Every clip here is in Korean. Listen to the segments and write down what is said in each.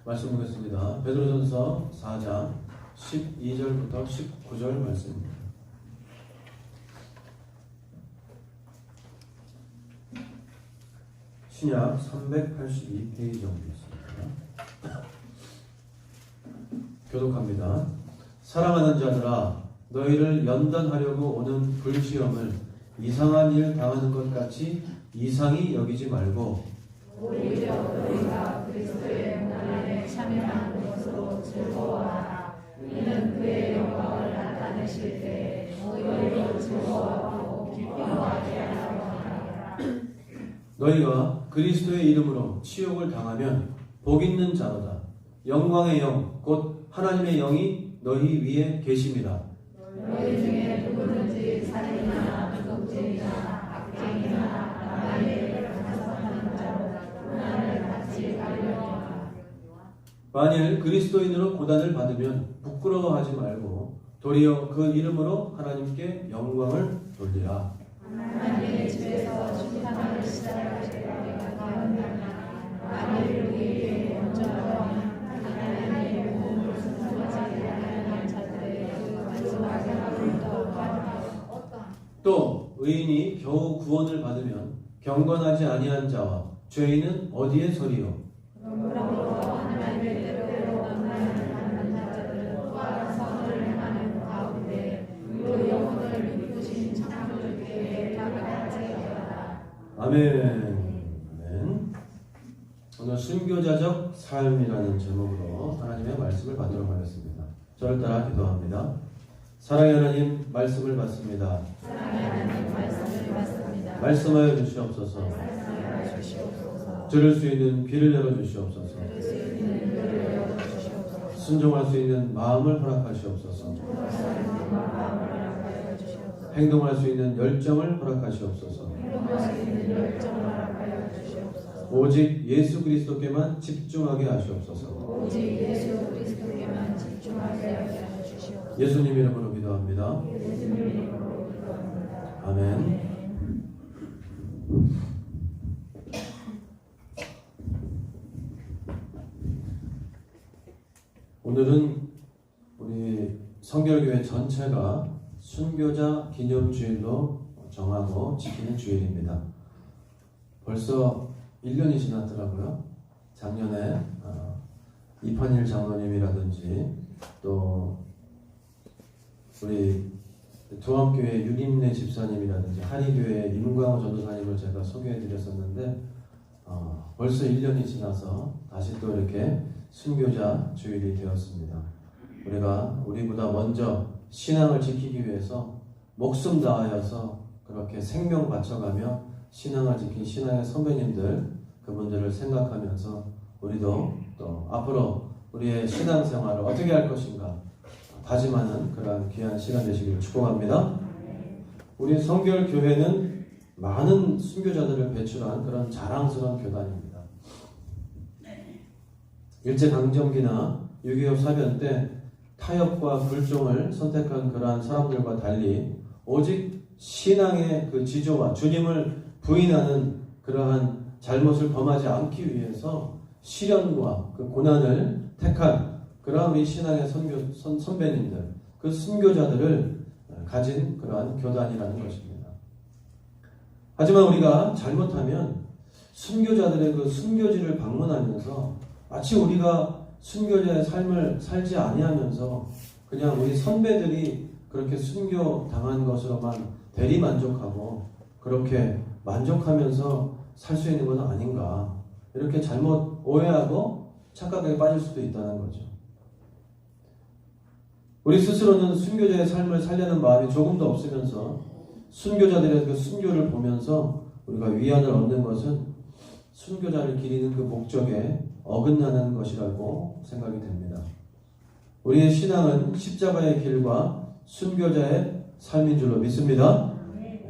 말씀 보겠습니다. 베드로전서 4장 12절부터 19절 말씀입니다. 신약 382페이지입니다. 교독합니다. 사랑하는 자들아, 너희를 연단하려고 오는 불시험을 이상한 일 당하는 것 같이 이상히 여기지 말고 오히려 너희가 그리스도의 고난에 참여하는 것으로 즐거워하라. 이는 그의 영광을 나타내실 때 너희로 즐거워하고 기뻐하게 하려고 하라. 너희가 그리스도의 이름으로 치욕을 당하면 복 있는 자로다. 영광의 영 곧 하나님의 영이 너희 위에 계심이라. 너희 중에 누구든지 살인이나 도둑질이나 악행이나 나라를 간섭하는 자로 고난을 받지 말려니와. 만일 그리스도인으로 고난을 받으면 부끄러워하지 말고 도리어 그 이름으로 하나님께 영광을 돌리라. 하나님의 집에서 심판을 시작할 때가 되었나니 만일 우리에게 먼저라면 하나님의 몸을 순종하지 않는 자들의 그 마지막을 떠올라. 또 의인이 겨우 구원을 받으면 경건하지 아니한 자와 죄인은 어디에 서리요? 그러므로 하나님의 뜻대로 만나는 자들은 또한 선을 행하는 가운데 그 영혼을 믿으신 창조주께 나아가지 않아라. 아멘. 오늘 순교자적 삶이라는 제목으로 하나님의 말씀을 받도록 하겠습니다. 저를 따라 기도합니다. 사랑의 하나님, 말씀을 받습니다. 말씀하여 주시옵소서. 들을 수 있는 귀를 열어주시옵소서. 순종할 수 있는 마음을 허락하시옵소서. 행동할 수 있는 열정을 허락하시옵소서. 오직 예수 그리스도께만 집중하게 하시옵소서. 예수님 이름으로 기도합니다. 아멘. 오늘은 우리 성결교회 전체가 순교자 기념주일로 정하고 지키는 주일입니다. 벌써 1년이 지났더라고요. 작년에 이판일 장로님이라든지 또 우리 두암교회 유림내 집사님이라든지 한의교회 임광호 전도사님을 제가 소개해드렸었는데 벌써 1년이 지나서 다시 또 이렇게 순교자 주일이 되었습니다. 우리보다 먼저 신앙을 지키기 위해서 목숨 다하여서 그렇게 생명 바쳐가며 신앙을 지킨 신앙의 선배님들, 그분들을 생각하면서 우리도 또 앞으로 우리의 신앙생활을 어떻게 할 것인가 다짐하는 그러한 귀한 시간 되시기를 축복합니다. 우리 성결교회는 많은 순교자들을 배출한 그런 자랑스러운 교단입니다. 일제강점기나 6.25 사변 때 타협과 불종을 선택한 그러한 사람들과 달리 오직 신앙의 그 지조와 주님을 부인하는 그러한 잘못을 범하지 않기 위해서 시련과 그 고난을 택한 그러한 우리 신앙의 선배님들, 그 순교자들을 가진 그러한 교단이라는 것입니다. 하지만 우리가 잘못하면 순교자들의 그 순교지를 방문하면서 마치 우리가 순교자의 삶을 살지 아니하면서 그냥 우리 선배들이 그렇게 순교 당한 것으로만 대리만족하고 그렇게 만족하면서 살 수 있는 것은 아닌가, 이렇게 잘못 오해하고 착각에 빠질 수도 있다는 거죠. 우리 스스로는 순교자의 삶을 살려는 마음이 조금도 없으면서 순교자들의 그 순교를 보면서 우리가 위안을 얻는 것은 순교자를 기리는 그 목적에 어긋나는 것이라고 생각이 됩니다. 우리의 신앙은 십자가의 길과 순교자의 삶인 줄로 믿습니다.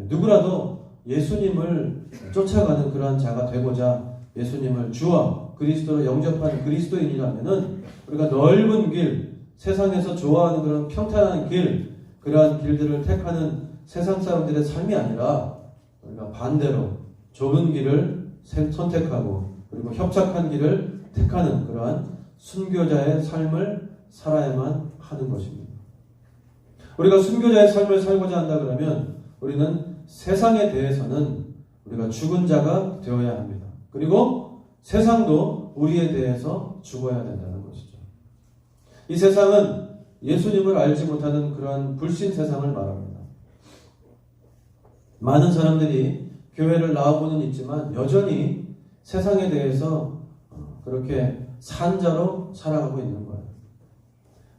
누구라도 예수님을 쫓아가는 그러한 자가 되고자 예수님을 주와 그리스도로 영접한 그리스도인이라면은 우리가 넓은 길, 세상에서 좋아하는 그런 평탄한 길, 그러한 길들을 택하는 세상 사람들의 삶이 아니라 우리가 반대로 좁은 길을 선택하고 그리고 협착한 길을 택하는 그러한 순교자의 삶을 살아야만 하는 것입니다. 우리가 순교자의 삶을 살고자 한다 그러면 우리는 세상에 대해서는 우리가 죽은 자가 되어야 합니다. 그리고 세상도 우리에 대해서 죽어야 된다는 것이죠. 이 세상은 예수님을 알지 못하는 그러한 불신 세상을 말합니다. 많은 사람들이 교회를 나와보는 있지만 여전히 세상에 대해서 그렇게 산자로 살아가고 있는 거예요.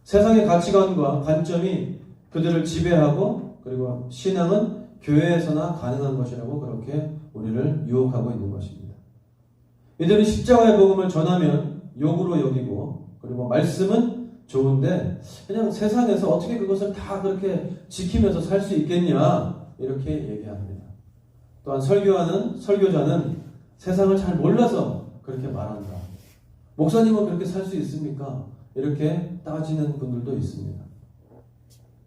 세상의 가치관과 관점이 그들을 지배하고 그리고 신앙은 교회에서나 가능한 것이라고 그렇게 우리를 유혹하고 있는 것입니다. 이들은 십자가의 복음을 전하면 욕으로 여기고 그리고 말씀은 좋은데 그냥 세상에서 어떻게 그것을 다 그렇게 지키면서 살 수 있겠냐 이렇게 얘기합니다. 또한 설교자는 세상을 잘 몰라서 그렇게 말한다. 목사님은 그렇게 살 수 있습니까? 이렇게 따지는 분들도 있습니다.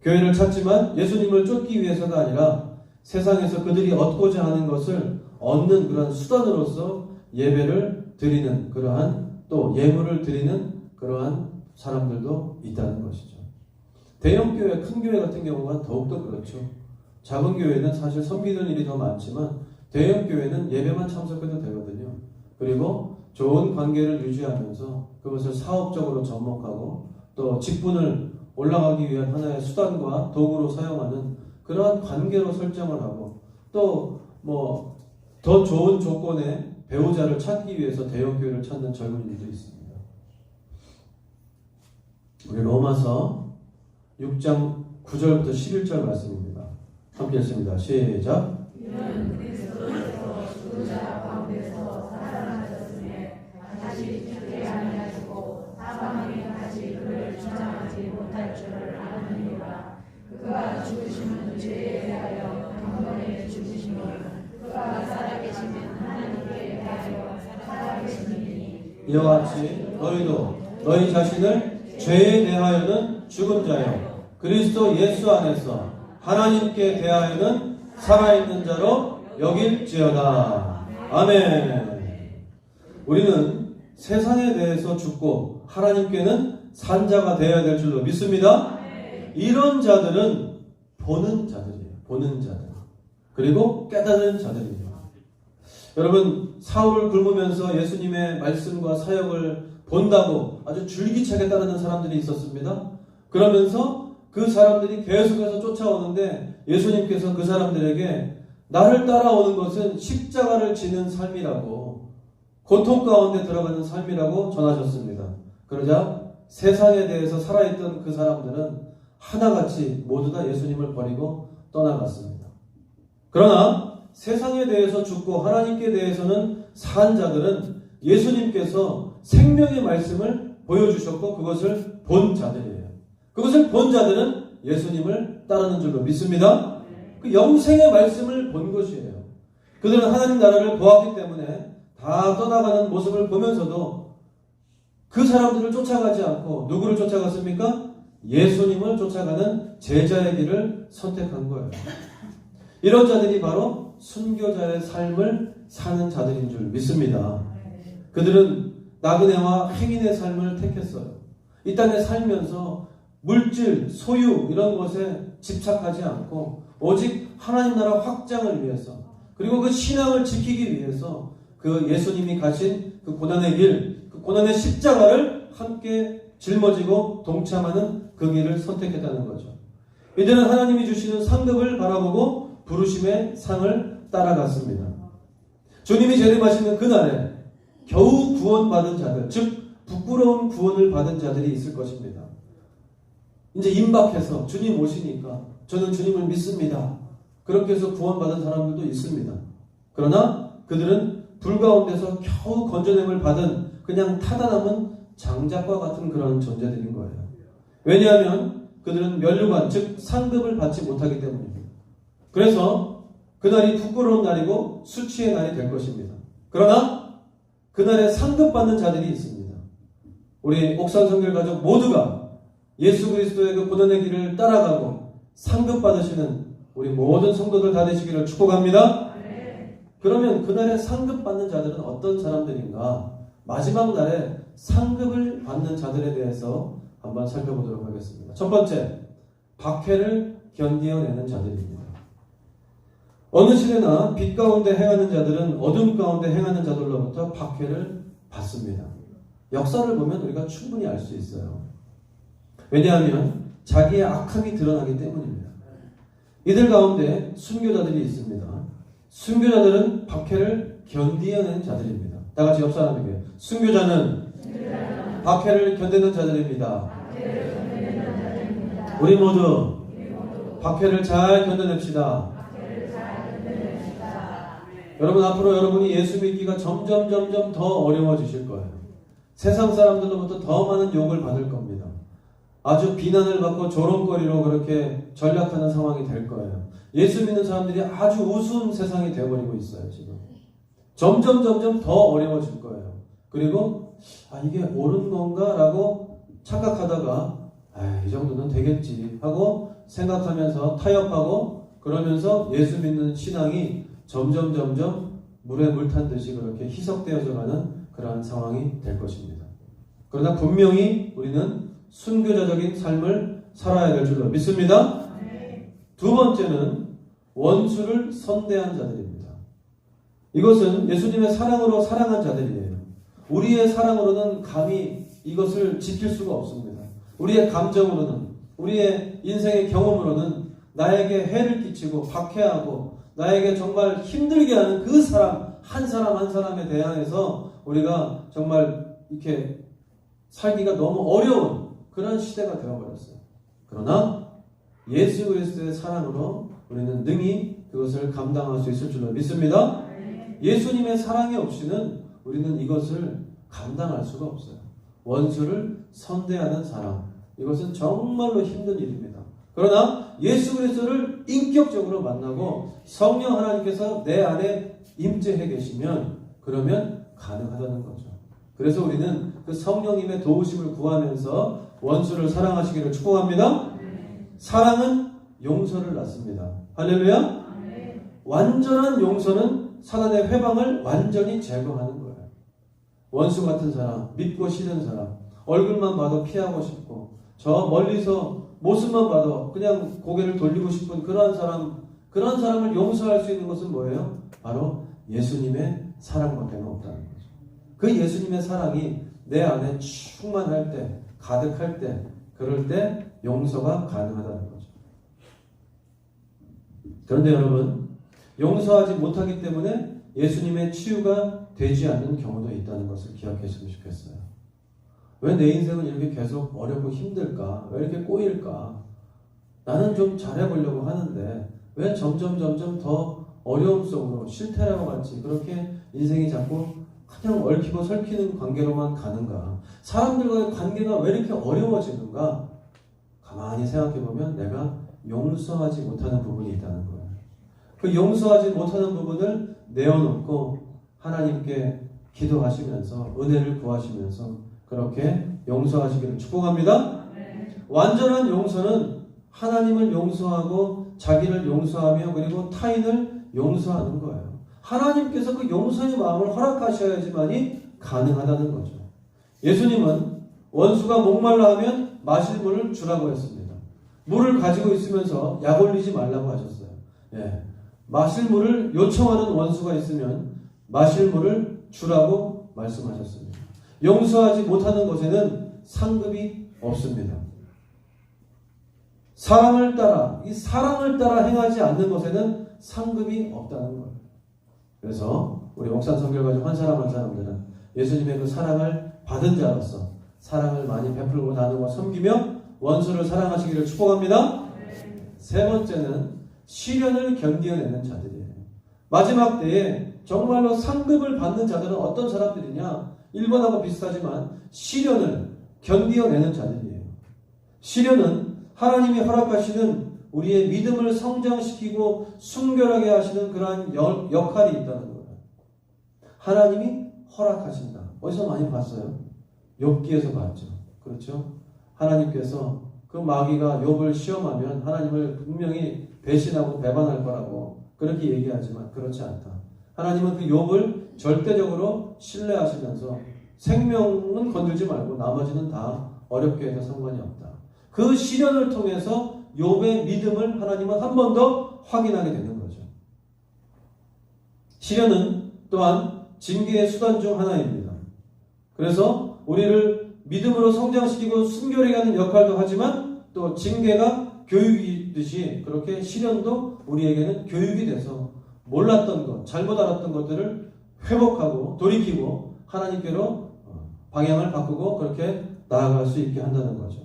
교회를 찾지만 예수님을 쫓기 위해서가 아니라 세상에서 그들이 얻고자 하는 것을 얻는 그러한 수단으로서 예배를 드리는 그러한 또 예물을 드리는 그러한 사람들도 있다는 것이죠. 대형 교회, 큰 교회 같은 경우가 더욱더 그렇죠. 작은 교회는 사실 섬기는 일이 더 많지만 대형 교회는 예배만 참석해도 되거든요. 그리고 좋은 관계를 유지하면서 그것을 사업적으로 접목하고 또 직분을 올라가기 위한 하나의 수단과 도구로 사용하는 그러한 관계로 설정을 하고 또 더 좋은 조건의 배우자를 찾기 위해서 대형 교회를 찾는 젊은이들도 있습니다. 우리 로마서 6장 9절부터 11절 말씀입니다. 함께 읽습니다. 시작. 이는 그리스도께서 죽은 자 가운데서 살아나셨으니 다시 죽게 아니하시고 사망이 다시 그를 주장하지 못할 줄을 아느니라. 그가 죽으심은 죄에 대하여 단번에 죽으시며 그가 살아계시면 하나님께 대하여 살아계시니 이와 같이 너희도 너희 자신을 죄에 대하여는 죽은 자요 그리스도 예수 안에서 하나님께 대하여는 살아있는 자로 여길지어다. 아멘. 우리는 세상에 대해서 죽고 하나님께는 산 자가 되어야 될 줄로 믿습니다. 이런 자들은 보는 자들이에요. 보는 자들. 그리고 깨닫는 자들입니다. 여러분, 사울을 굶으면서 예수님의 말씀과 사역을 본다고 아주 줄기차게 따르는 사람들이 있었습니다. 그러면서 그 사람들이 계속해서 쫓아오는데 예수님께서 그 사람들에게 나를 따라오는 것은 십자가를 지는 삶이라고 고통 가운데 들어가는 삶이라고 전하셨습니다. 그러자 세상에 대해서 살아있던 그 사람들은 하나같이 모두 다 예수님을 버리고 떠나갔습니다. 그러나 세상에 대해서 죽고 하나님께 대해서는 산 자들은 예수님께서 생명의 말씀을 보여주셨고 그것을 본 자들이에요. 그것을 본 자들은 예수님을 따르는 줄로 믿습니다. 그 영생의 말씀을 본 것이에요. 그들은 하나님 나라를 보았기 때문에 다 떠나가는 모습을 보면서도 그 사람들을 쫓아가지 않고 누구를 쫓아갔습니까? 예수님을 쫓아가는 제자의 길을 선택한 거예요. 이런 자들이 바로 순교자의 삶을 사는 자들인 줄 믿습니다. 그들은 나그네와 행인의 삶을 택했어요. 이 땅에 살면서 물질, 소유 이런 것에 집착하지 않고 오직 하나님 나라 확장을 위해서 그리고 그 신앙을 지키기 위해서 그 예수님이 가신 그 고난의 길, 그 고난의 십자가를 함께 짊어지고 동참하는 그 길을 선택했다는 거죠. 이들은 하나님이 주시는 상급을 바라보고 부르심의 상을 따라갔습니다. 주님이 재림하시는 그날에 겨우 구원받은 자들, 즉 부끄러운 구원을 받은 자들이 있을 것입니다. 이제 임박해서 주님 오시니까 저는 주님을 믿습니다. 그렇게 해서 구원받은 사람들도 있습니다. 그러나 그들은 불 가운데서 겨우 건져냄을 받은 그냥 타다 남은 장작과 같은 그런 존재들인 거예요. 왜냐하면 그들은 면류관, 즉 상급을 받지 못하기 때문입니다. 그래서 그날이 부끄러운 날이고 수치의 날이 될 것입니다. 그러나 그날에 상급받는 자들이 있습니다. 우리 옥산 성결 가족 모두가 예수 그리스도의 그 고난의 길을 따라가고 상급받으시는 우리 모든 성도들 다 되시기를 축복합니다. 그러면 그날에 상급받는 자들은 어떤 사람들인가? 마지막 날에 상급을 받는 자들에 대해서 한번 살펴보도록 하겠습니다. 첫 번째, 박해를 견디어내는 자들입니다. 어느 시대나 빛 가운데 행하는 자들은 어둠 가운데 행하는 자들로부터 박해를 받습니다. 역사를 보면 우리가 충분히 알 수 있어요. 왜냐하면 자기의 악함이 드러나기 때문입니다. 이들 가운데 순교자들이 있습니다. 순교자들은 박해를 견디어내는 자들입니다. 다 같이 옆 사람에게 순교자는 박해를 견디는 자들입니다. 우리 모두 박해를 잘 견뎌냅시다. 여러분, 앞으로 여러분이 예수 믿기가 점점 더 어려워지실 거예요. 세상 사람들로부터 더 많은 욕을 받을 겁니다. 아주 비난을 받고 조롱거리로 그렇게 전락하는 상황이 될 거예요. 예수 믿는 사람들이 아주 우스운 세상이 되어버리고 있어요. 지금 점점 더 어려워질 거예요. 그리고 이게 옳은 건가? 라고 착각하다가 이 정도는 되겠지 하고 생각하면서 타협하고 그러면서 예수 믿는 신앙이 점점 물에 물 탄 듯이 그렇게 희석되어져 가는 그러한 상황이 될 것입니다. 그러나 분명히 우리는 순교자적인 삶을 살아야 될 줄로 믿습니다. 두 번째는 원수를 선대한 자들입니다. 이것은 예수님의 사랑으로 사랑한 자들이에요. 우리의 사랑으로는 감히 이것을 지킬 수가 없습니다. 우리의 감정으로는, 우리의 인생의 경험으로는 나에게 해를 끼치고 박해하고 나에게 정말 힘들게 하는 그 사람 한 사람에 대항해서 우리가 정말 이렇게 살기가 너무 어려운 그런 시대가 되어버렸어요. 그러나 예수 그리스도의 사랑으로 우리는 능히 그것을 감당할 수 있을 줄로 믿습니다. 예수님의 사랑이 없이는 우리는 이것을 감당할 수가 없어요. 원수를 선대하는 사람, 이것은 정말로 힘든 일입니다. 그러나 예수 그리스도를 인격적으로 만나고 성령 하나님께서 내 안에 임재해 계시면 그러면 가능하다는 거죠. 그래서 우리는 그 성령님의 도우심을 구하면서 원수를 사랑하시기를 축복합니다. 사랑은 용서를 낳습니다. 할렐루야. 완전한 용서는 사단의 회방을 완전히 제거하는 거예요. 원수 같은 사람, 믿고 싫은 사람, 얼굴만 봐도 피하고 싶고 저 멀리서 모습만 봐도 그냥 고개를 돌리고 싶은 그러한 사람을 용서할 수 있는 것은 뭐예요? 바로 예수님의 사랑밖에 없다는 거죠. 그 예수님의 사랑이 내 안에 충만할 때, 가득할 때, 그럴 때 용서가 가능하다는 거죠. 그런데 여러분, 용서하지 못하기 때문에 예수님의 치유가 되지 않는 경우도 있다는 것을 기억했으면 좋겠어요. 왜 내 인생은 이렇게 계속 어렵고 힘들까? 왜 이렇게 꼬일까? 나는 좀 잘해보려고 하는데 왜 점점 더 어려움 속으로 실패라고 같이 그렇게 인생이 자꾸 그냥 얽히고 설키는 관계로만 가는가? 사람들과의 관계가 왜 이렇게 어려워지는가? 가만히 생각해보면 내가 용서하지 못하는 부분이 있다는 거예요. 그 용서하지 못하는 부분을 내어놓고 하나님께 기도하시면서 은혜를 구하시면서 그렇게 용서하시기를 축복합니다. 완전한 용서는 하나님을 용서하고 자기를 용서하며 그리고 타인을 용서하는 거예요. 하나님께서 그 용서의 마음을 허락하셔야지만이 가능하다는 거죠. 예수님은 원수가 목말라 하면 마실 물을 주라고 했습니다. 물을 가지고 있으면서 약 올리지 말라고 하셨어요. 마실 물을 요청하는 원수가 있으면 마실 물을 주라고 말씀하셨습니다. 용서하지 못하는 것에는 상급이 없습니다. 사랑을 따라 행하지 않는 것에는 상급이 없다는 거예요. 그래서 우리 옥산 성결가족 한 사람들은 예수님의 그 사랑을 받은 자로서 사랑을 많이 베풀고 나누고 섬기며 원수를 사랑하시기를 축복합니다. 세 번째는 시련을 견디어내는 자들이에요. 마지막 때에 정말로 상급을 받는 자들은 어떤 사람들이냐? 1번하고 비슷하지만 시련을 견디어내는 자들이에요. 시련은 하나님이 허락하시는 우리의 믿음을 성장시키고 순결하게 하시는 그러한 역할이 있다는 거예요. 하나님이 허락하신다. 어디서 많이 봤어요? 욥기에서 봤죠. 그렇죠? 하나님께서 그 마귀가 욥을 시험하면 하나님을 분명히 배신하고 배반할 거라고 그렇게 얘기하지만 그렇지 않다. 하나님은 그 욥을 절대적으로 신뢰하시면서 생명은 건들지 말고 나머지는 다 어렵게 해도 상관이 없다. 그 시련을 통해서 욥의 믿음을 하나님은 한 번 더 확인하게 되는 거죠. 시련은 또한 징계의 수단 중 하나입니다. 그래서 우리를 믿음으로 성장시키고 순결하게 하는 역할도 하지만 또 징계가 교육이듯이 그렇게 시련도 우리에게는 교육이 돼서 몰랐던 것, 잘못 알았던 것들을 회복하고 돌이키고 하나님께로 방향을 바꾸고 그렇게 나아갈 수 있게 한다는 거죠.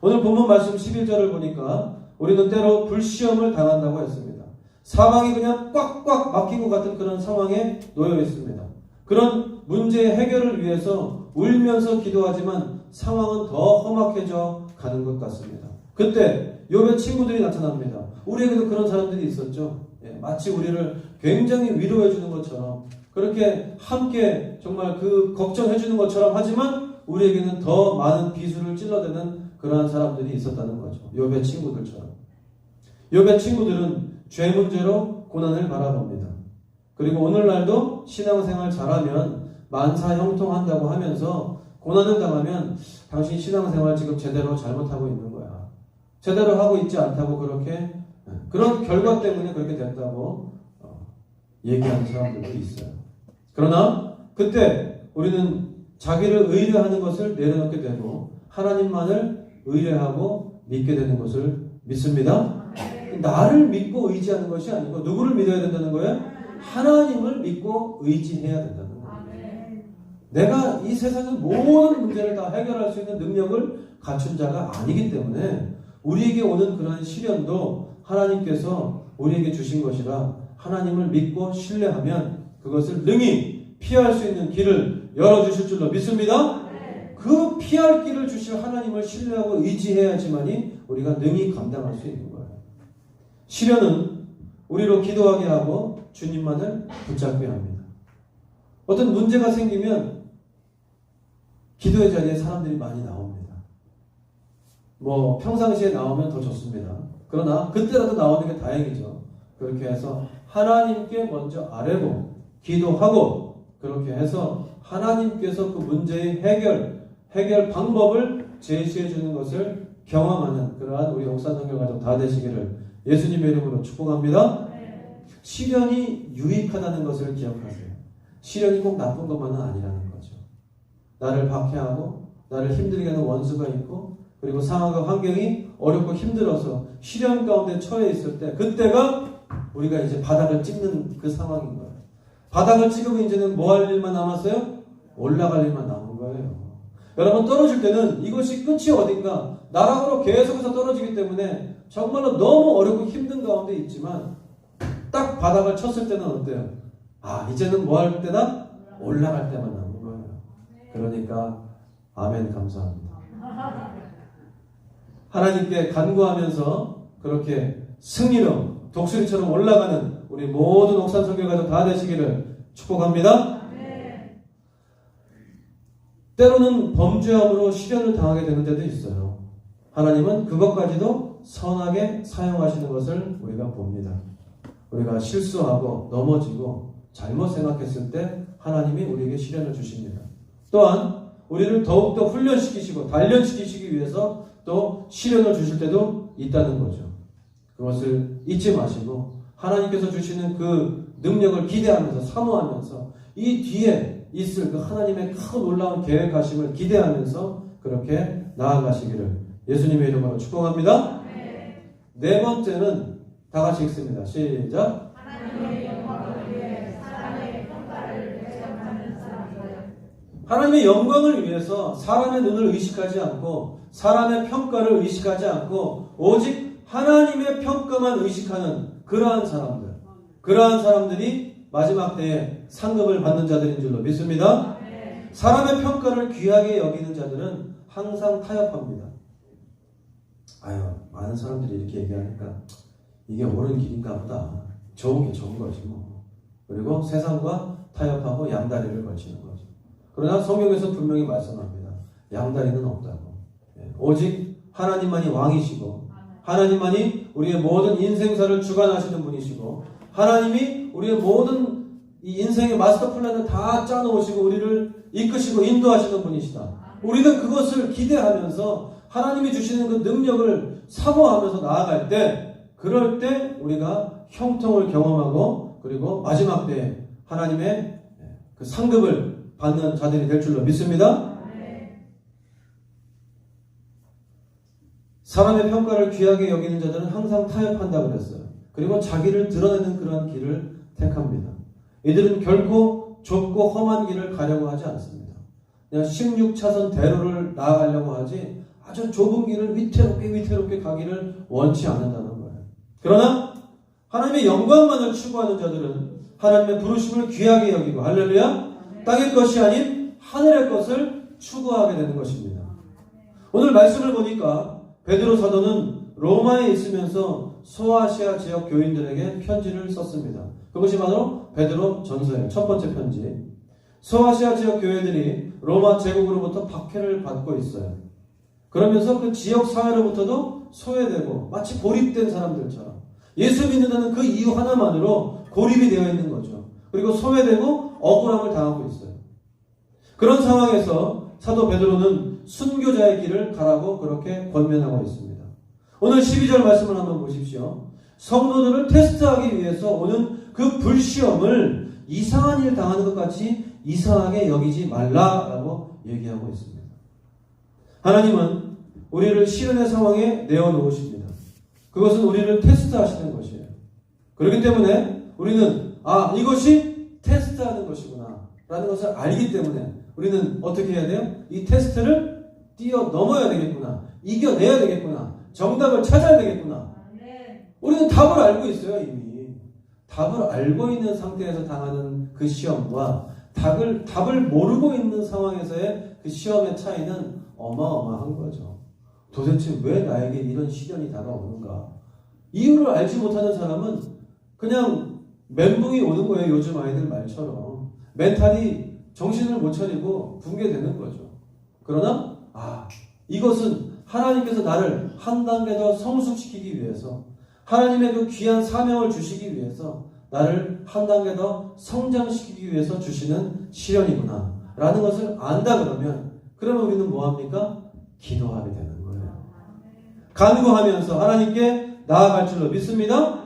오늘 본문 말씀 11절을 보니까 우리는 때로 불시험을 당한다고 했습니다. 사방이 그냥 꽉꽉 막힌 것 같은 그런 상황에 놓여 있습니다. 그런 문제의 해결을 위해서 울면서 기도하지만 상황은 더 험악해져 가는 것 같습니다. 그때 욥의 친구들이 나타납니다. 우리에게도 그런 사람들이 있었죠. 마치 우리를 굉장히 위로해 주는 것처럼 그렇게 함께 정말 그 걱정해 주는 것처럼 하지만 우리에게는 더 많은 비수를 찔러대는 그러한 사람들이 있었다는 거죠. 욥의 친구들처럼. 욥의 친구들은 죄 문제로 고난을 바라봅니다. 그리고 오늘날도 신앙생활 잘하면 만사형통한다고 하면서 고난을 당하면 당신 신앙생활 지금 제대로 잘못하고 있는 거야. 제대로 하고 있지 않다고 그렇게 그런 결과 때문에 그렇게 됐다고 얘기하는 사람들도 있어요. 그러나 그때 우리는 자기를 의뢰하는 것을 내려놓게 되고 하나님만을 의뢰하고 믿게 되는 것을 믿습니다. 나를 믿고 의지하는 것이 아니고 누구를 믿어야 된다는 거예요? 하나님을 믿고 의지해야 된다는 거예요. 내가 이 세상의 모든 문제를 다 해결할 수 있는 능력을 갖춘 자가 아니기 때문에 우리에게 오는 그런 시련도 하나님께서 우리에게 주신 것이라 하나님을 믿고 신뢰하면 그것을 능히 피할 수 있는 길을 열어주실 줄로 믿습니다. 그 피할 길을 주실 하나님을 신뢰하고 의지해야지만이 우리가 능히 감당할 수 있는 거예요. 시련은 우리로 기도하게 하고 주님만을 붙잡게 합니다. 어떤 문제가 생기면 기도의 자리에 사람들이 많이 나옵니다. 뭐 평상시에 나오면 더 좋습니다. 그러나 그때라도 나오는 게 다행이죠. 그렇게 해서 하나님께 먼저 아뢰고 기도하고 그렇게 해서 하나님께서 그 문제의 해결 방법을 제시해 주는 것을 경험하는 그러한 우리 옥산성결가족 다 되시기를 예수님의 이름으로 축복합니다. 시련이 유익하다는 것을 기억하세요. 시련이 꼭 나쁜 것만은 아니라는 거죠. 나를 박해하고 나를 힘들게 하는 원수가 있고 그리고 상황과 환경이 어렵고 힘들어서 시련 가운데 처해 있을 때 그때가 우리가 이제 바닥을 찍는 그 상황인 거예요. 바닥을 찍으면 이제는 뭐 할 일만 남았어요? 올라갈 일만 남은 거예요. 여러분 떨어질 때는 이것이 끝이 어딘가 나락으로 계속해서 떨어지기 때문에 정말로 너무 어렵고 힘든 가운데 있지만 딱 바닥을 쳤을 때는 어때요? 아 이제는 뭐 할 때다? 올라갈 때만 남은 거예요. 그러니까 아멘 감사합니다. 하나님께 간구하면서 그렇게 승리로 독수리처럼 올라가는 우리 모든 옥산성결가족 다 되시기를 축복합니다. 때로는 범죄함으로 시련을 당하게 되는 때도 있어요. 하나님은 그것까지도 선하게 사용하시는 것을 우리가 봅니다. 우리가 실수하고 넘어지고 잘못 생각했을 때 하나님이 우리에게 시련을 주십니다. 또한 우리를 더욱더 훈련시키시고 단련시키시기 위해서 또 시련을 주실 때도 있다는 거죠. 그것을 잊지 마시고 하나님께서 주시는 그 능력을 기대하면서 사모하면서 이 뒤에 있을 그 하나님의 큰 놀라운 계획하심을 기대하면서 그렇게 나아가시기를 예수님의 이름으로 축복합니다. 네 번째는 다 같이 읽습니다. 시작. 하나님의 영광을 위해 사람의 평가를 배척하는 사람들. 하나님의 영광을 위해서 사람의 눈을 의식하지 않고 사람의 평가를 의식하지 않고 오직 하나님의 평가만 의식하는 그러한 사람들이 마지막 때에 상급을 받는 자들인 줄로 믿습니다. 사람의 평가를 귀하게 여기는 자들은 항상 타협합니다. 아유, 많은 사람들이 이렇게 얘기하니까 이게 옳은 길인가 보다. 좋은 게 좋은 거지 뭐. 그리고 세상과 타협하고 양다리를 걸치는 거죠. 그러나 성경에서 분명히 말씀합니다. 양다리는 없다고. 오직 하나님만이 왕이시고 하나님만이 우리의 모든 인생사를 주관하시는 분이시고 하나님이 우리의 모든 이 인생의 마스터 플랜을 다 짜놓으시고 우리를 이끄시고 인도하시는 분이시다. 우리는 그것을 기대하면서 하나님이 주시는 그 능력을 사모하면서 나아갈 때, 그럴 때 우리가 형통을 경험하고 그리고 마지막 때에 하나님의 그 상급을 받는 자들이 될 줄로 믿습니다. 사람의 평가를 귀하게 여기는 자들은 항상 타협한다고 그랬어요. 그리고 자기를 드러내는 그러한 길을 택합니다. 이들은 결코 좁고 험한 길을 가려고 하지 않습니다. 그냥 16차선 대로를 나아가려고 하지 아주 좁은 길을 위태롭게 가기를 원치 않는다는 거예요. 그러나 하나님의 영광만을 추구하는 자들은 하나님의 부르심을 귀하게 여기고, 할렐루야, 땅의 것이 아닌 하늘의 것을 추구하게 되는 것입니다. 오늘 말씀을 보니까 베드로 사도는 로마에 있으면서 소아시아 지역 교인들에게 편지를 썼습니다. 그것이 바로 베드로 전서예요. 첫 번째 편지. 소아시아 지역 교회들이 로마 제국으로부터 박해를 받고 있어요. 그러면서 그 지역 사회로부터도 소외되고 마치 고립된 사람들처럼 예수 믿는다는 그 이유 하나만으로 고립이 되어 있는 거죠. 그리고 소외되고 억울함을 당하고 있어요. 그런 상황에서 사도 베드로는 순교자의 길을 가라고 그렇게 권면하고 있습니다. 오늘 12절 말씀을 한번 보십시오. 성도들을 테스트하기 위해서 오는 그 불시험을 이상한 일 당하는 것 같이 이상하게 여기지 말라라고 얘기하고 있습니다. 하나님은 우리를 시련의 상황에 내어놓으십니다. 그것은 우리를 테스트하시는 것이에요. 그렇기 때문에 우리는 이것이 테스트하는 것이구나 라는 것을 알기 때문에 우리는 어떻게 해야 돼요? 이 테스트를 뛰어넘어야 되겠구나, 이겨내야 되겠구나, 정답을 찾아야 되겠구나. 우리는 답을 알고 있어요. 이미 답을 알고 있는 상태에서 당하는 그 시험과 답을 모르고 있는 상황에서의 그 시험의 차이는 어마어마한 거죠. 도대체 왜 나에게 이런 시련이 다가오는가? 이유를 알지 못하는 사람은 그냥 멘붕이 오는 거예요. 요즘 아이들 말처럼 멘탈이 정신을 못 차리고 붕괴되는 거죠. 그러나 이것은 하나님께서 나를 한 단계 더 성숙시키기 위해서, 하나님의 그 귀한 사명을 주시기 위해서 나를 한 단계 더 성장시키기 위해서 주시는 시련이구나 라는 것을 안다 그러면 우리는 뭐합니까? 기도하게 되는 거예요. 간구하면서 하나님께 나아갈 줄로 믿습니다.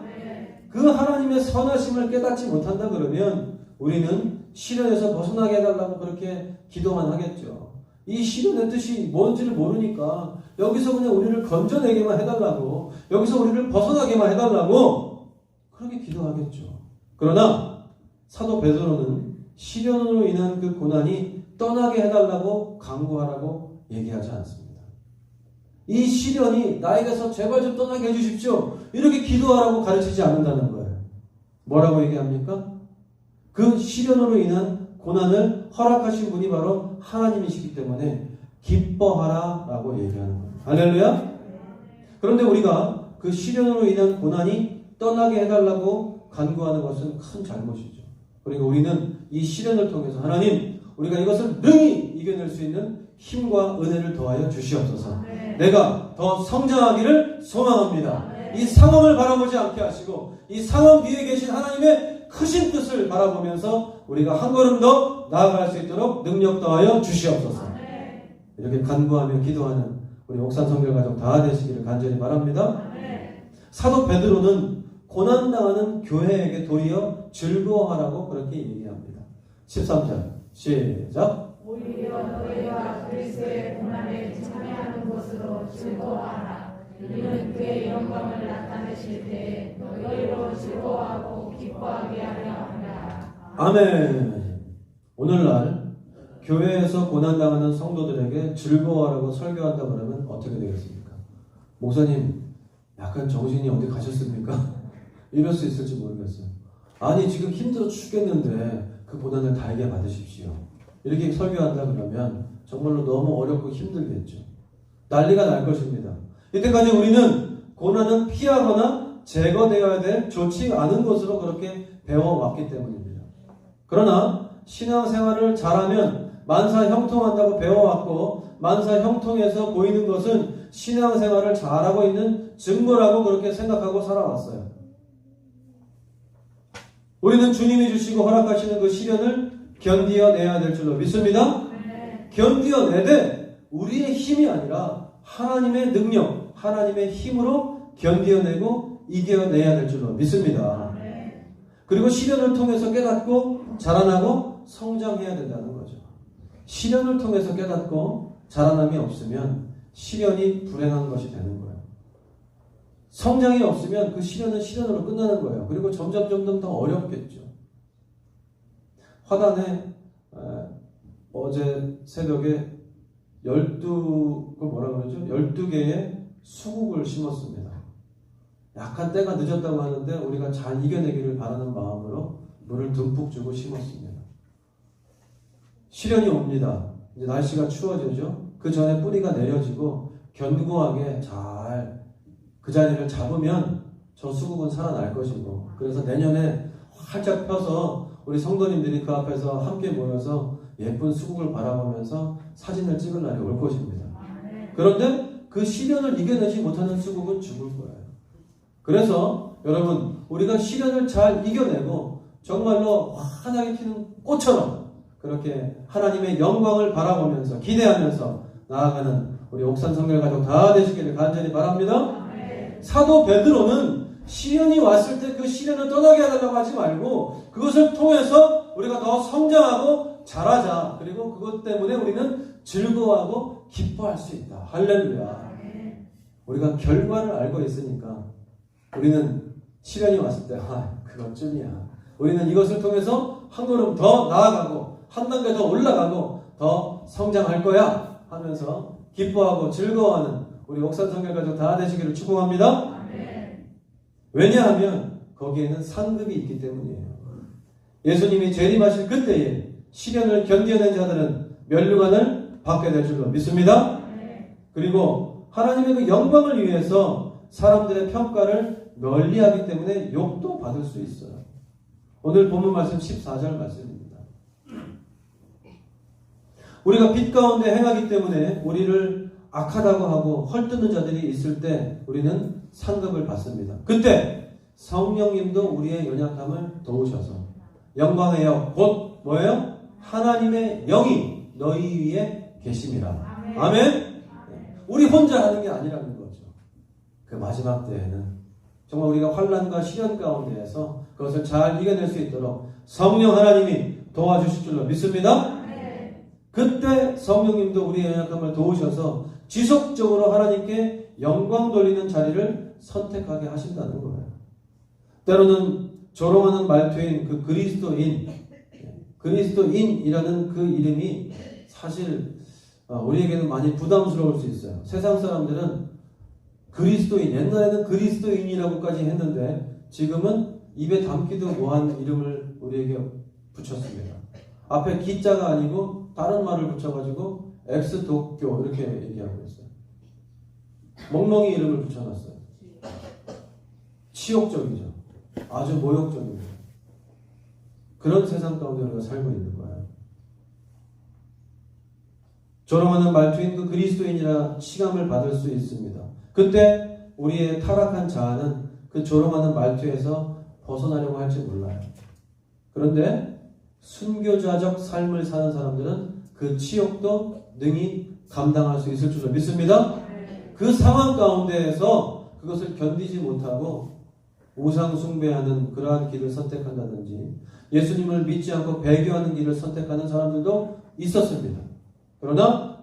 그 하나님의 선하심을 깨닫지 못한다 그러면 우리는 시련에서 벗어나게 해달라고 그렇게 기도만 하겠죠. 이 시련의 뜻이 뭔지를 모르니까 여기서 그냥 우리를 건져내게만 해달라고, 여기서 우리를 벗어나게만 해달라고 그렇게 기도하겠죠. 그러나 사도 베드로는 시련으로 인한 그 고난이 떠나게 해달라고 간구하라고 얘기하지 않습니다. 이 시련이 나에게서 제발 좀 떠나게 해주십시오, 이렇게 기도하라고 가르치지 않는다는 거예요. 뭐라고 얘기합니까? 그 시련으로 인한 고난을 허락하신 분이 바로 하나님이시기 때문에 기뻐하라 라고 얘기하는 거예요. 할렐루야. 그런데 우리가 그 시련으로 인한 고난이 떠나게 해달라고 간구하는 것은 큰 잘못이죠. 그리고 우리는 이 시련을 통해서 하나님, 우리가 이것을 능히 이겨낼 수 있는 힘과 은혜를 더하여 주시옵소서. 내가 더 성장하기를 소망합니다. 이 상황을 바라보지 않게 하시고 이 상황 뒤에 계신 하나님의 크신 뜻을 바라보면서 우리가 한 걸음 더 나아갈 수 있도록 능력 더하여 주시옵소서. 이렇게 간구하며 기도하는 우리 옥산 성결가족 다 되시기를 간절히 바랍니다. 사도 베드로는 고난당하는 교회에게 도리어 즐거워하라고 그렇게 얘기합니다. 13절 시작. 오히려 너희와 그리스도의 고난에 참여하는 것으로 즐거워하라. 이는 그의 영광을 나타내실 때에 너희로 즐거워하고 기뻐하게 하려 한다. 아멘. 오늘날 교회에서 고난당하는 성도들에게 즐거워하라고 설교한다 그러면 어떻게 되겠습니까? 목사님 약간 정신이 어디 가셨습니까? 이럴 수 있을지 모르겠어요. 아니 지금 힘들어 죽겠는데 그 고난을 달게 받으십시오, 이렇게 설교한다 그러면 정말로 너무 어렵고 힘들겠죠. 난리가 날 것입니다. 이때까지 우리는 고난은 피하거나 제거되어야 될 좋지 않은 것으로 그렇게 배워왔기 때문입니다. 그러나 신앙생활을 잘하면 만사 형통한다고 배워왔고, 만사 형통에서 보이는 것은 신앙생활을 잘하고 있는 증거라고 그렇게 생각하고 살아왔어요. 우리는 주님이 주시고 허락하시는 그 시련을 견디어내야 될 줄로 믿습니다. 견디어내되 우리의 힘이 아니라 하나님의 능력, 하나님의 힘으로 견디어내고 이겨내야 될 줄로 믿습니다. 그리고 시련을 통해서 깨닫고 자라나고 성장해야 된다는 거죠. 시련을 통해서 깨닫고 자라남이 없으면 시련이 불행한 것이 되는 거예요. 성장이 없으면 그 시련은 시련으로 끝나는 거예요. 그리고 점점 더 어렵겠죠. 화단에 어제 새벽에 12개의 수국을 심었습니다. 약간 때가 늦었다고 하는데 우리가 잘 이겨내기를 바라는 마음으로 물을 듬뿍 주고 심었습니다. 시련이 옵니다. 이제 날씨가 추워지죠. 그 전에 뿌리가 내려지고 견고하게 잘 그 자리를 잡으면 저 수국은 살아날 것이고, 그래서 내년에 활짝 펴서 우리 성도님들이 그 앞에서 함께 모여서 예쁜 수국을 바라보면서 사진을 찍을 날이 올 것입니다. 그런데 그 시련을 이겨내지 못하는 수국은 죽을 거예요. 그래서 여러분, 우리가 시련을 잘 이겨내고 정말로 환하게 피는 꽃처럼 그렇게 하나님의 영광을 바라보면서 기대하면서 나아가는 우리 옥산 성결 가족 다 되시기를 간절히 바랍니다. 사도 베드로는 시련이 왔을 때 그 시련을 떠나게 해달라고 하지 말고 그것을 통해서 우리가 더 성장하고 자라자. 그리고 그것 때문에 우리는 즐거워하고 기뻐할 수 있다. 할렐루야. 우리가 결과를 알고 있으니까 우리는 시련이 왔을 때 그것쯤이야. 우리는 이것을 통해서 한 걸음 더 나아가고 한 단계 더 올라가고 더 성장할 거야 하면서 기뻐하고 즐거워하는 우리 옥산 성결 가족 다 되시기를 축복합니다. 왜냐하면 거기에는 상급이 있기 때문이에요. 예수님이 재림하실 그때에 시련을 견뎌낸 자들은 면류관을 받게 될 줄로 믿습니다. 그리고 하나님의 그 영광을 위해서 사람들의 평가를 널리하기 때문에 욕도 받을 수 있어요. 오늘 본문 말씀 14절 말씀입니다. 우리가 빛 가운데 행하기 때문에 우리를 악하다고 하고 헐뜯는 자들이 있을 때 우리는 상급을 받습니다. 그때 성령님도 우리의 연약함을 도우셔서 영광의 영, 곧 뭐예요? 하나님의 영이 너희 위에 계심이라. 아멘. 우리 혼자 하는 게 아니라는 거죠. 그 마지막 때에는 정말 우리가 환난과 시련 가운데에서 그것을 잘 이겨낼 수 있도록 성령 하나님이 도와주실 줄로 믿습니다. 그때 성령님도 우리의 연약함을 도우셔서 지속적으로 하나님께 영광 돌리는 자리를 선택하게 하신다는 거예요. 때로는 조롱하는 말투인 그 그리스도인이라는 그 이름이 사실 우리에게는 많이 부담스러울 수 있어요. 세상 사람들은 그리스도인, 옛날에는 그리스도인이라고까지 했는데 지금은 입에 담기도 뭐한 이름을 우리에게 붙였습니다. 앞에 기자가 아니고 다른 말을 붙여가지고 엑스도교 이렇게 얘기하고 있어요. 멍멍이 이름을 붙여놨어요. 치욕적이죠. 아주 모욕적이죠. 그런 세상 가운데 우리가 살고 있는 거예요. 조롱하는 말투인 그 그리스도인이라 시감을 받을 수 있습니다. 그때 우리의 타락한 자아는 그 조롱하는 말투에서 벗어나려고 할지 몰라요. 그런데 순교자적 삶을 사는 사람들은 그 치욕도 능히 감당할 수 있을 줄로 믿습니다. 그 상황 가운데에서 그것을 견디지 못하고 우상 숭배하는 그러한 길을 선택한다든지 예수님을 믿지 않고 배교하는 길을 선택하는 사람들도 있었습니다. 그러나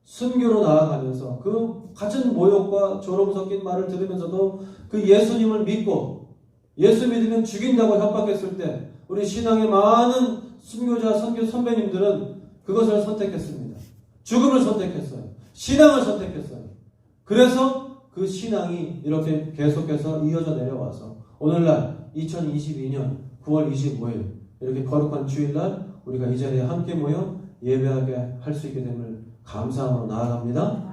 순교로 나아가면서 그 갖은 모욕과 조롱 섞인 말을 들으면서도 그 예수님을 믿고 예수 믿으면 죽인다고 협박했을 때 우리 신앙의 많은 순교자 선교 선배님들은 그것을 선택했습니다. 죽음을 선택했어요. 신앙을 선택했어요. 그래서 그 신앙이 이렇게 계속해서 이어져 내려와서 오늘날 2022년 9월 25일 이렇게 거룩한 주일날 우리가 이 자리에 함께 모여 예배하게 할 수 있게 됨을 감사함으로 나아갑니다.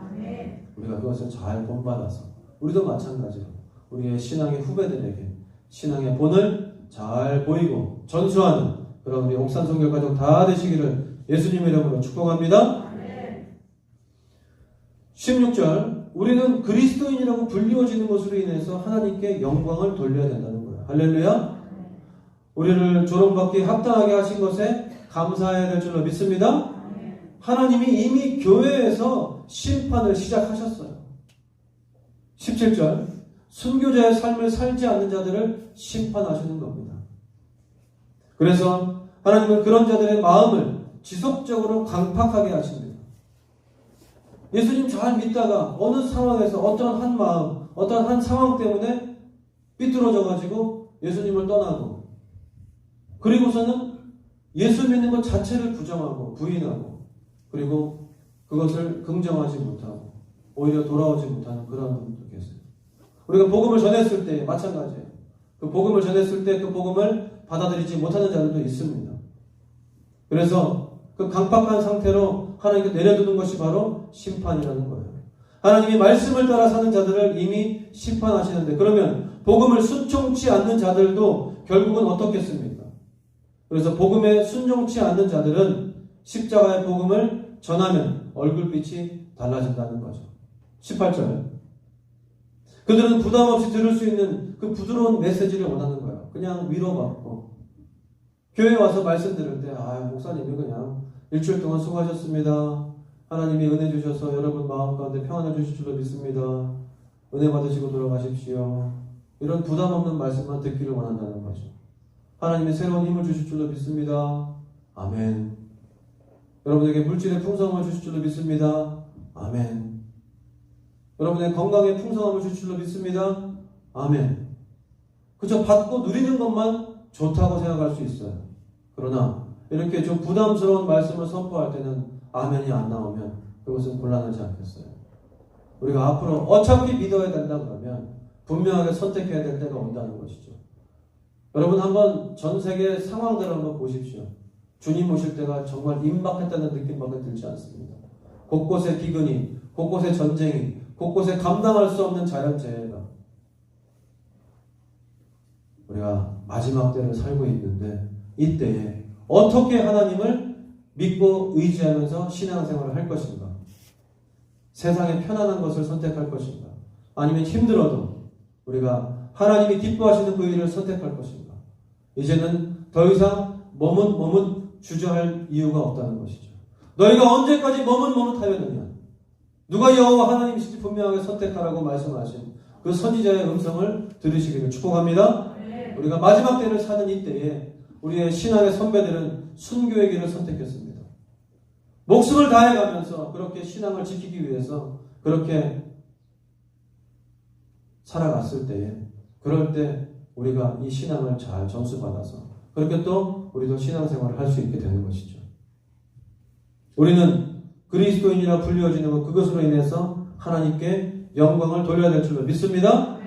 우리가 그것을 잘 본받아서 우리도 마찬가지로 우리의 신앙의 후배들에게 신앙의 본을 잘 보이고 전수하는 그런 우리 옥산 성결 가족 다 되시기를 예수님의 이름으로 축복합니다. 16절 우리는 그리스도인이라고 불리워지는 것으로 인해서 하나님께 영광을 돌려야 된다는 거예요. 할렐루야. 우리를 조롱받기 합당하게 하신 것에 감사해야 될 줄로 믿습니다. 하나님이 이미 교회에서 심판을 시작하셨어요. 17절 순교자의 삶을 살지 않는 자들을 심판하시는 겁니다. 그래서 하나님은 그런 자들의 마음을 지속적으로 강팍하게 하십니다. 예수님 잘 믿다가 어느 상황에서 어떤 한 마음, 어떤 한 상황 때문에 삐뚤어져 가지고 예수님을 떠나고, 그리고서는 예수 믿는 것 자체를 부정하고 부인하고, 그리고 그것을 긍정하지 못하고 오히려 돌아오지 못하는 그런 분도 계세요. 우리가 복음을 전했을 때 마찬가지예요. 그 복음을 전했을 때 그 복음을 받아들이지 못하는 자들도 있습니다. 그래서 그 강팍한 상태로 하나님께 내려두는 것이 바로 심판이라는 거예요. 하나님이 말씀을 따라 사는 자들을 이미 심판하시는데, 그러면 복음을 순종치 않는 자들도 결국은 어떻겠습니까? 그래서 복음에 순종치 않는 자들은 십자가의 복음을 전하면 얼굴빛이 달라진다는 거죠. 18절 그들은 부담 없이 들을 수 있는 그 부드러운 메시지를 원하는 거예요. 그냥 위로받고, 교회에 와서 말씀 들을 때 목사님이 그냥 일주일 동안 수고하셨습니다. 하나님이 은혜 주셔서 여러분 마음 가운데 평안을 주실 줄로 믿습니다. 은혜 받으시고 돌아가십시오. 이런 부담 없는 말씀만 듣기를 원한다는 거죠. 하나님이 새로운 힘을 주실 줄로 믿습니다. 아멘. 여러분에게 물질의 풍성함을 주실 줄로 믿습니다. 아멘. 여러분의 건강에 풍성함을 주실 줄로 믿습니다. 아멘. 그저 받고 누리는 것만 좋다고 생각할 수 있어요. 그러나 이렇게 좀 부담스러운 말씀을 선포할 때는 아멘이 안 나오면 그것은 곤란하지 않겠어요. 우리가 앞으로 어차피 믿어야 된다 그러면 분명하게 선택해야 될 때가 온다는 것이죠. 여러분 한번 전 세계 상황들을 한번 보십시오. 주님 오실 때가 정말 임박했다는 느낌밖에 들지 않습니다. 곳곳에 기근이, 곳곳에 전쟁이, 곳곳에 감당할 수 없는 자연재해가. 우리가 마지막 때를 살고 있는데 이때에 어떻게 하나님을 믿고 의지하면서 신앙생활을 할 것인가? 세상의 편안한 것을 선택할 것인가? 아니면 힘들어도 우리가 하나님이 기뻐하시는 그 일을 선택할 것인가? 이제는 더 이상 머뭇 주저할 이유가 없다는 것이죠. 너희가 언제까지 머뭇하였느냐? 누가 여호와 하나님이신지 분명하게 선택하라고 말씀하신 그 선지자의 음성을 들으시기를 축복합니다. 우리가 마지막 때를 사는 이때에 우리의 신앙의 선배들은 순교의 길을 선택했습니다. 목숨을 다해가면서 그렇게 신앙을 지키기 위해서 그렇게 살아갔을 때에, 그럴 때 우리가 이 신앙을 잘 점수받아서 그렇게 또 우리도 신앙생활을 할 수 있게 되는 것이죠. 우리는 그리스도인이라 불리워지는 것, 그것으로 인해서 하나님께 영광을 돌려야 될 줄로 믿습니다.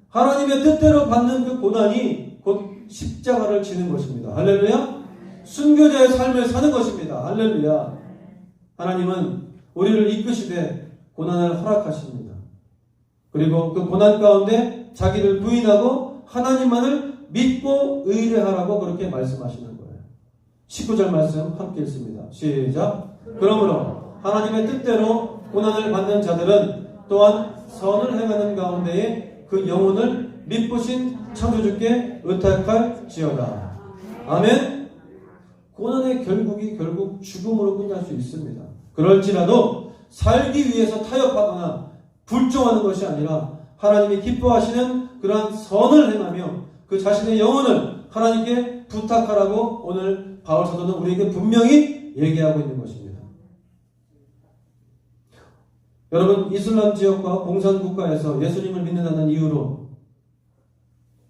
하나님의 뜻대로 받는 그 고난이 곧 십자가를 지는 것입니다. 할렐루야. 순교자의 삶을 사는 것입니다. 할렐루야. 하나님은 우리를 이끄시되 고난을 허락하십니다. 그리고 그 고난 가운데 자기를 부인하고 하나님만을 믿고 의뢰하라고 그렇게 말씀하시는 거예요. 19절 말씀 함께 읽습니다. 시작. 그러므로 하나님의 뜻대로 고난을 받는 자들은 또한 선을 행하는 가운데에 그 영혼을 믿으신 창조주께 의탁할지어다. 아멘. 고난의 결국이 결국 죽음으로 끝날 수 있습니다. 그럴지라도 살기 위해서 타협하거나 불종하는 것이 아니라 하나님이 기뻐하시는 그러한 선을 행하며 그 자신의 영혼을 하나님께 부탁하라고 오늘 바울 사도는 우리에게 분명히 얘기하고 있는 것입니다. 여러분, 이슬람 지역과 공산 국가에서 예수님을 믿는다는 이유로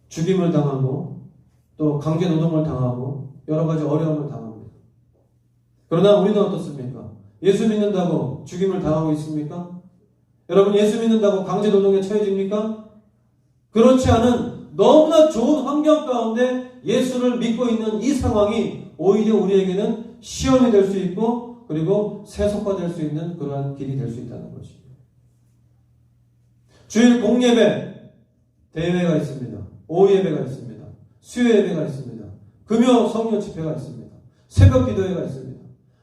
죽임을 당하고 또 강제 노동을 당하고 여러 가지 어려움을 당합니다. 그러나 우리는 어떻습니까? 예수 믿는다고 죽임을 당하고 있습니까? 여러분, 예수 믿는다고 강제 노동에 처해집니까? 그렇지 않은 너무나 좋은 환경 가운데 예수를 믿고 있는 이 상황이 오히려 우리에게는 시험이 될 수 있고 그리고 세속화될 수 있는 그러한 길이 될 수 있다는 것입니다. 주일 공예배 대회가 있습니다. 오예배가 있습니다. 수요예배가 있습니다. 금요 성령 집회가 있습니다. 새벽 기도회가 있습니다.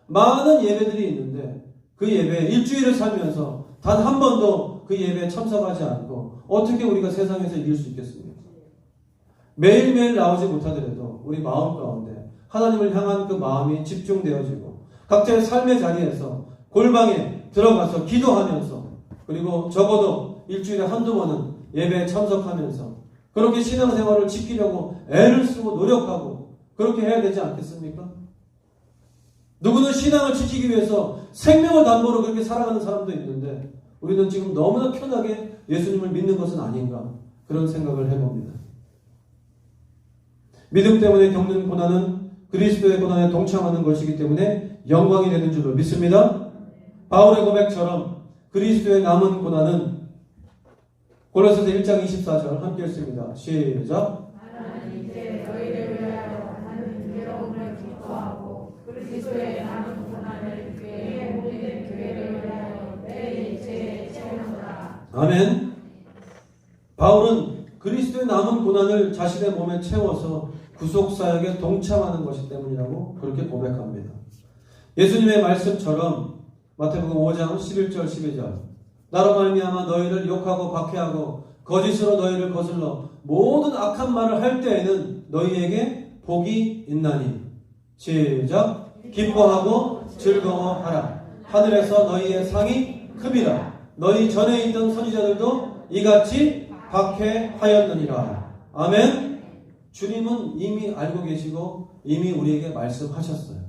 많은 예배들이 있는데 그 예배에 일주일을 살면서 단 한 번도 그 예배에 참석하지 않고 어떻게 우리가 세상에서 이길 수 있겠습니까? 매일매일 나오지 못하더라도 우리 마음 가운데 하나님을 향한 그 마음이 집중되어지고 각자의 삶의 자리에서 골방에 들어가서 기도하면서 그리고 적어도 일주일에 한두 번은 예배에 참석하면서 그렇게 신앙생활을 지키려고 애를 쓰고 노력하고 그렇게 해야 되지 않겠습니까? 누구는 신앙을 지키기 위해서 생명을 담보로 그렇게 살아가는 사람도 있는데 우리는 지금 너무나 편하게 예수님을 믿는 것은 아닌가 그런 생각을 해봅니다. 믿음 때문에 겪는 고난은 그리스도의 고난에 동참하는 것이기 때문에 영광이 되는 줄로 믿습니다. 바울의 고백처럼 그리스도의 남은 고난은 골로새서 1장 24절 함께 읽습니다. 시작. 나는 이제 너희를 위하여 하는 괴로움을 기뻐하고 그리스도의 남은 고난을 그의 모든 교회를 위하여 내 일체에 채우노라. 아멘. 바울은 그리스도의 남은 고난을 자신의 몸에 채워서 구속사역에 동참하는 것이 때문이라고 그렇게 고백합니다. 예수님의 말씀처럼 마태복음 5장 11절 12절 나로 말미암아 너희를 욕하고 박해하고 거짓으로 너희를 거슬러 모든 악한 말을 할 때에는 너희에게 복이 있나니 시작. 기뻐하고 즐거워하라. 하늘에서 너희의 상이 큼이라. 너희 전에 있던 선지자들도 이같이 박해하였느니라. 아멘. 주님은 이미 알고 계시고 이미 우리에게 말씀하셨어요.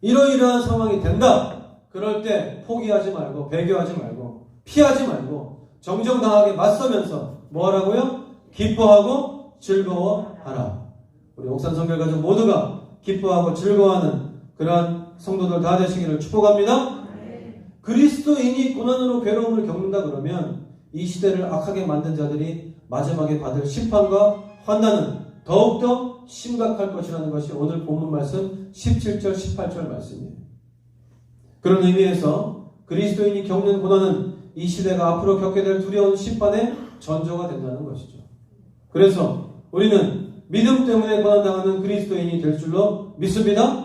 이러이러한 상황이 된다. 그럴 때 포기하지 말고 배교하지 말고 피하지 말고 정정당하게 맞서면서 뭐 하라고요? 기뻐하고 즐거워하라. 우리 옥산성결가족 모두가 기뻐하고 즐거워하는 그러한 성도들 다 되시기를 축복합니다. 그리스도인이 고난으로 괴로움을 겪는다 그러면 이 시대를 악하게 만든 자들이 마지막에 받을 심판과 환난은 더욱더 심각할 것이라는 것이 오늘 본문 말씀 17절 18절 말씀이에요. 그런 의미에서 그리스도인이 겪는 고난은 이 시대가 앞으로 겪게 될 두려운 심판의 전조가 된다는 것이죠. 그래서 우리는 믿음 때문에 고난당하는 그리스도인이 될 줄로 믿습니다.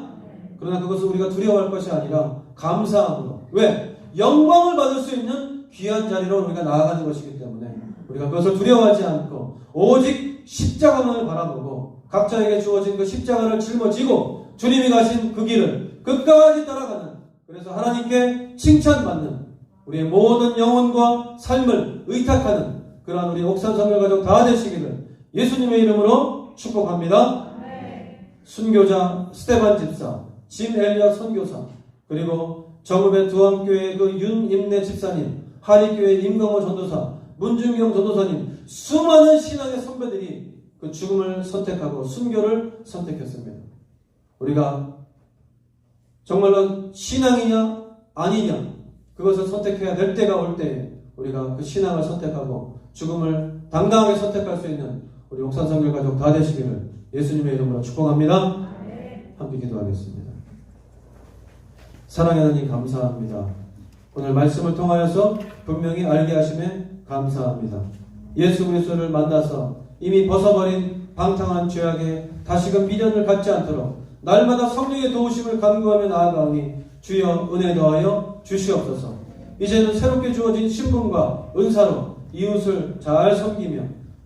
그러나 그것은 우리가 두려워할 것이 아니라 감사함으로. 왜? 영광을 받을 수 있는 귀한 자리로 우리가 나아가는 것이기 때문에 우리가 그것을 두려워하지 않고 오직 십자가만을 바라보고 각자에게 주어진 그 십자가를 짊어지고 주님이 가신 그 길을 끝까지 따라가는, 그래서 하나님께 칭찬받는 우리의 모든 영혼과 삶을 의탁하는 그러한 우리 옥산성결가족 다 되시기를 예수님의 이름으로 축복합니다. 순교자 스테반 집사, 짐 엘리엇 선교사, 그리고 정읍의 두암교회 그 윤임내 집사님, 하리교회 임강호 전도사, 문중경 전도사님, 수많은 신앙의 선배들이 그 죽음을 선택하고 순교를 선택했습니다. 우리가 정말로 신앙이냐 아니냐 그것을 선택해야 될 때가 올 때에 우리가 그 신앙을 선택하고 죽음을 당당하게 선택할 수 있는 우리 옥산성결가족 다 되시기를 예수님의 이름으로 축복합니다. 함께 기도하겠습니다. 사랑하는 하나님 감사합니다. 오늘 말씀을 통하여서 분명히 알게 하심에 감사합니다. 예수 그리스도를 만나서 이미 벗어버린 방탕한 죄악에 다시금 미련을 갖지 않도록 날마다 성령의 도우심을 간구하며 나아가오니 주여 은혜 더하여 주시옵소서. 이제는 새롭게 주어진 신분과 은사로 이웃을 잘 섬기며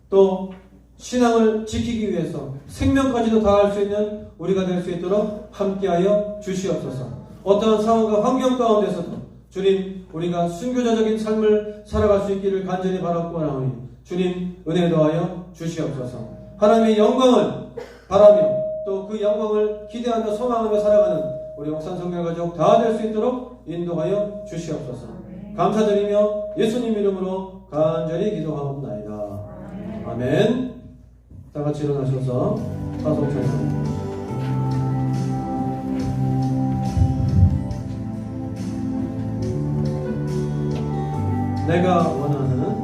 또 신앙을 지키기 위해서 생명까지도 다할 수 있는 우리가 될 수 있도록 함께하여 주시옵소서. 어떠한 상황과 환경 가운데서도 주님 우리가 순교자적인 삶을 살아갈 수 있기를 간절히 바라고 나오니 주님 은혜 더하여 주시옵소서. 하나님의 영광을 바라며 또 그 영광을 기대하며 소망하며 살아가는 우리 옥산성결가족 다 될 수 있도록 인도하여 주시옵소서. 감사드리며 예수님 이름으로 간절히 기도하옵나이다. 아멘. 다 같이 일어나셔서 사송 찬송. 내가 원하는